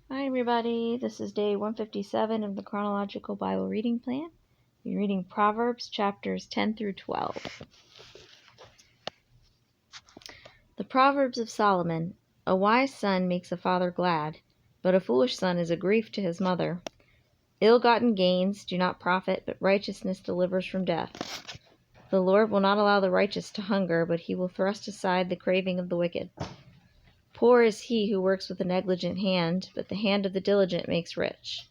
Hi everybody, this is day 157 of the Chronological Bible Reading Plan. We're reading Proverbs chapters 10 through 12. The Proverbs of Solomon. A wise son makes a father glad, but a foolish son is a grief to his mother. Ill-gotten gains do not profit, but righteousness delivers from death. The Lord will not allow the righteous to hunger, but he will thrust aside the craving of the wicked. Poor is he who works with a negligent hand, but the hand of the diligent makes rich.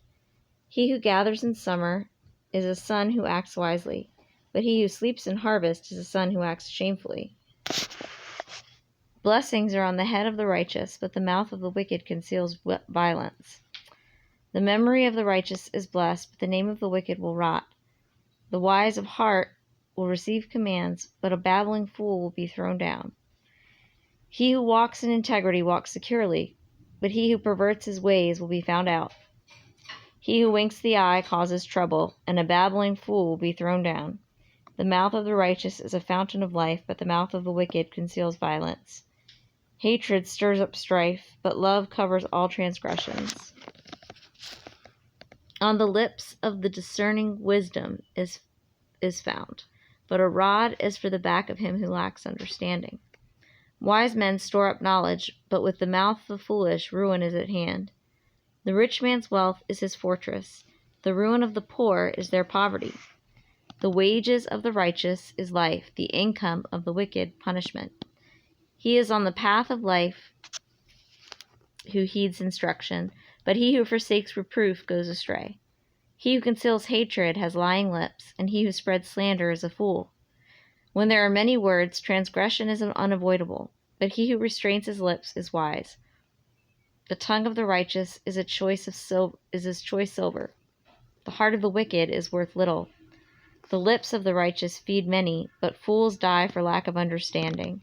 He who gathers in summer is a son who acts wisely, but he who sleeps in harvest is a son who acts shamefully. Blessings are on the head of the righteous, but the mouth of the wicked conceals violence. The memory of the righteous is blessed, but the name of the wicked will rot. The wise of heart will receive commands, but a babbling fool will be thrown down. He who walks in integrity walks securely, but he who perverts his ways will be found out. He who winks the eye causes trouble, and a babbling fool will be thrown down. The mouth of the righteous is a fountain of life, but the mouth of the wicked conceals violence. Hatred stirs up strife, but love covers all transgressions. On the lips of the discerning wisdom is found, but a rod is for the back of him who lacks understanding. Wise men store up knowledge, but with the mouth of the foolish ruin is at hand. The rich man's wealth is his fortress. The ruin of the poor is their poverty. The wages of the righteous is life, the income of the wicked punishment. He is on the path of life who heeds instruction, but he who forsakes reproof goes astray. He who conceals hatred has lying lips, and he who spreads slander is a fool. When there are many words, transgression is unavoidable, but he who restrains his lips is wise. The tongue of the righteous is as choice silver. The heart of the wicked is worth little. The lips of the righteous feed many, but fools die for lack of understanding.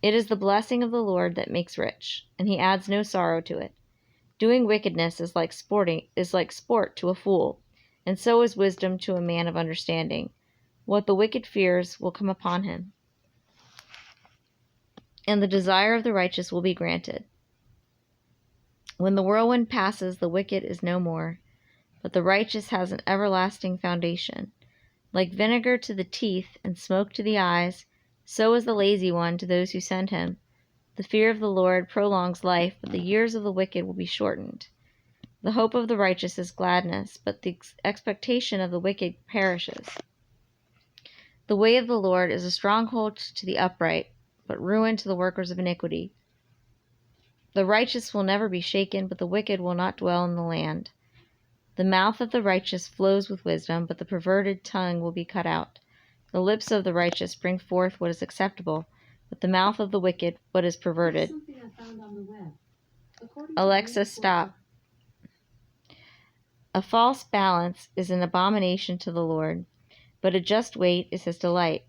It is the blessing of the Lord that makes rich, and he adds no sorrow to it. Doing wickedness is like sport to a fool, and so is wisdom to a man of understanding. What the wicked fears will come upon him, and the desire of the righteous will be granted. When the whirlwind passes, the wicked is no more, but the righteous has an everlasting foundation. Like vinegar to the teeth and smoke to the eyes, so is the lazy one to those who send him. The fear of the Lord prolongs life, but the years of the wicked will be shortened. The hope of the righteous is gladness, but the expectation of the wicked perishes. The way of the Lord is a stronghold to the upright, but ruin to the workers of iniquity. The righteous will never be shaken, but the wicked will not dwell in the land. The mouth of the righteous flows with wisdom, but the perverted tongue will be cut out. The lips of the righteous bring forth what is acceptable, but the mouth of the wicked what is perverted. Alexa, stop. A false balance is an abomination to the Lord, but a just weight is his delight.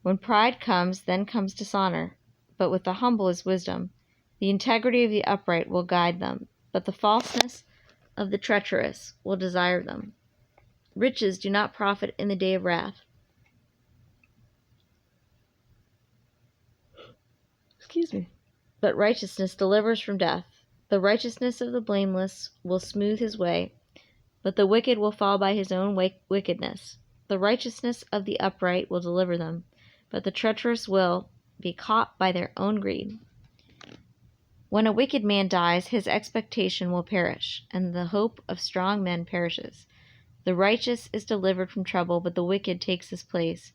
When pride comes, then comes dishonor, but with the humble is wisdom. The integrity of the upright will guide them, but the falseness of the treacherous will desire them. Riches do not profit in the day of wrath. But righteousness delivers from death. The righteousness of the blameless will smooth his way, but the wicked will fall by his own wickedness. The righteousness of the upright will deliver them, but the treacherous will be caught by their own greed. When a wicked man dies, his expectation will perish, and the hope of strong men perishes. The righteous is delivered from trouble, but the wicked takes his place.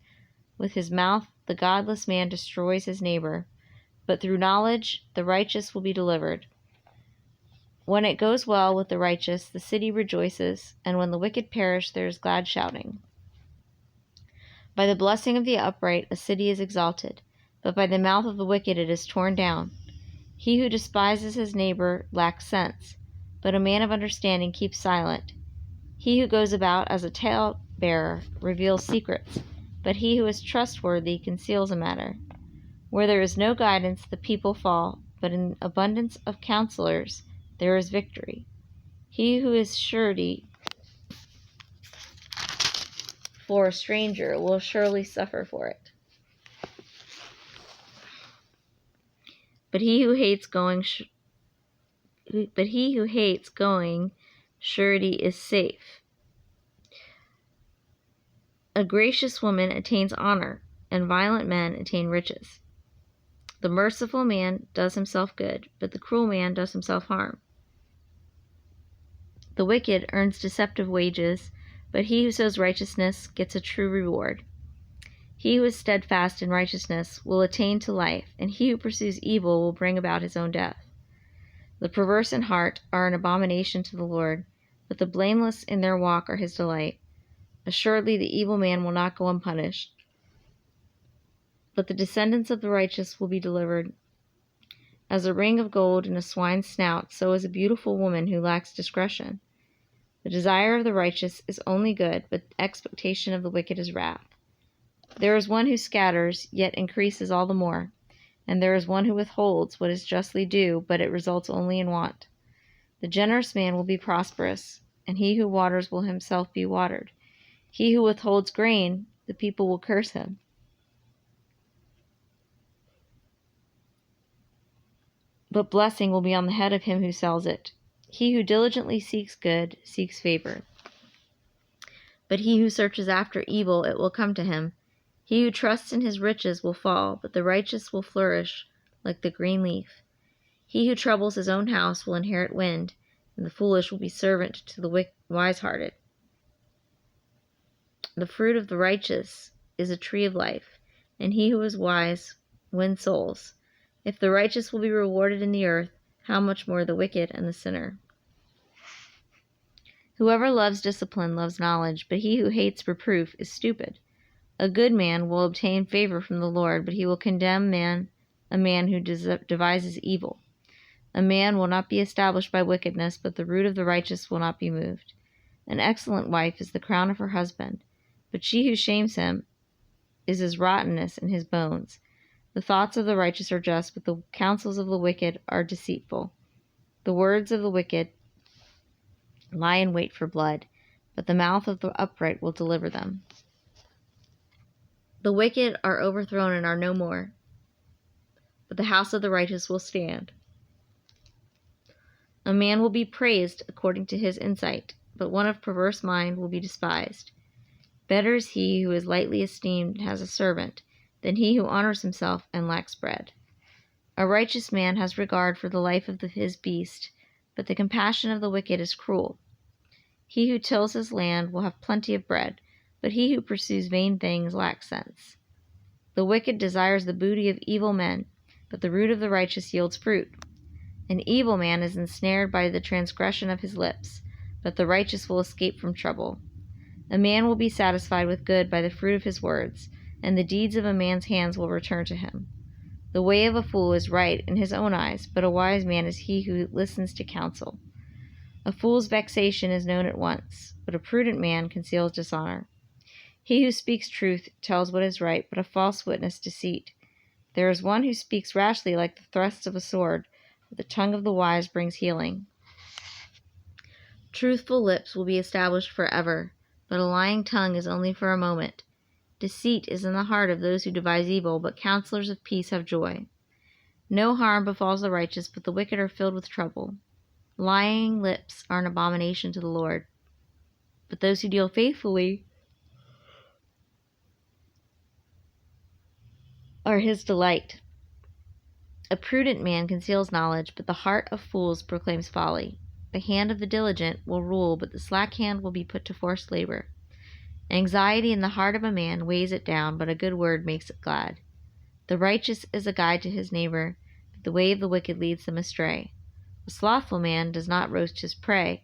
With his mouth, the godless man destroys his neighbor, but through knowledge, the righteous will be delivered. When it goes well with the righteous, the city rejoices, and when the wicked perish, there is glad shouting. By the blessing of the upright, a city is exalted, but by the mouth of the wicked it is torn down. He who despises his neighbor lacks sense, but a man of understanding keeps silent. He who goes about as a talebearer reveals secrets, but he who is trustworthy conceals a matter. Where there is no guidance, the people fall, but in abundance of counselors there is victory. He who is surety for a stranger will surely suffer for it. But he who hates but he who hates going surety is safe. A gracious woman attains honor, and violent men attain riches. The merciful man does himself good, but the cruel man does himself harm. The wicked earns deceptive wages, but he who sows righteousness gets a true reward. He who is steadfast in righteousness will attain to life, and he who pursues evil will bring about his own death. The perverse in heart are an abomination to the Lord, but the blameless in their walk are his delight. Assuredly the evil man will not go unpunished, but the descendants of the righteous will be delivered. As a ring of gold in a swine's snout, so is a beautiful woman who lacks discretion. The desire of the righteous is only good, but the expectation of the wicked is wrath. There is one who scatters, yet increases all the more, and there is one who withholds what is justly due, but it results only in want. The generous man will be prosperous, and he who waters will himself be watered. He who withholds grain, the people will curse him. But blessing will be on the head of him who sells it. He who diligently seeks good seeks favor. But he who searches after evil, it will come to him. He who trusts in his riches will fall, but the righteous will flourish like the green leaf. He who troubles his own house will inherit wind, and the foolish will be servant to the wise-hearted. The fruit of the righteous is a tree of life, and he who is wise wins souls. If the righteous will be rewarded in the earth, how much more the wicked and the sinner? Whoever loves discipline loves knowledge, but he who hates reproof is stupid. A good man will obtain favor from the Lord, but he will condemn a man who devises evil. A man will not be established by wickedness, but the root of the righteous will not be moved. An excellent wife is the crown of her husband, but she who shames him is as rottenness in his bones. The thoughts of the righteous are just, but the counsels of the wicked are deceitful. The words of the wicked lie in wait for blood, but the mouth of the upright will deliver them. The wicked are overthrown and are no more, but the house of the righteous will stand. A man will be praised according to his insight, but one of perverse mind will be despised. Better is he who is lightly esteemed and has a servant, than he who honors himself and lacks bread. A righteous man has regard for the life of his beast, but the compassion of the wicked is cruel. He who tills his land will have plenty of bread, but he who pursues vain things lacks sense. The wicked desires the booty of evil men, but the root of the righteous yields fruit. An evil man is ensnared by the transgression of his lips, but the righteous will escape from trouble. A man will be satisfied with good by the fruit of his words, and the deeds of a man's hands will return to him. The way of a fool is right in his own eyes, but a wise man is he who listens to counsel. A fool's vexation is known at once, but a prudent man conceals dishonor. He who speaks truth tells what is right, but a false witness deceit. There is one who speaks rashly like the thrust of a sword, but the tongue of the wise brings healing. Truthful lips will be established forever, but a lying tongue is only for a moment. Deceit is in the heart of those who devise evil, but counselors of peace have joy. No harm befalls the righteous, but the wicked are filled with trouble. Lying lips are an abomination to the Lord, but those who deal faithfully are his delight. A prudent man conceals knowledge, but the heart of fools proclaims folly. The hand of the diligent will rule, but the slack hand will be put to forced labor. Anxiety in the heart of a man weighs it down, but a good word makes it glad. The righteous is a guide to his neighbor, but the way of the wicked leads them astray. A slothful man does not roast his prey,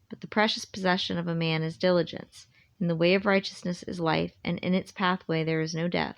but the precious possession of a man is diligence. In the way of righteousness is life, and in its pathway there is no death.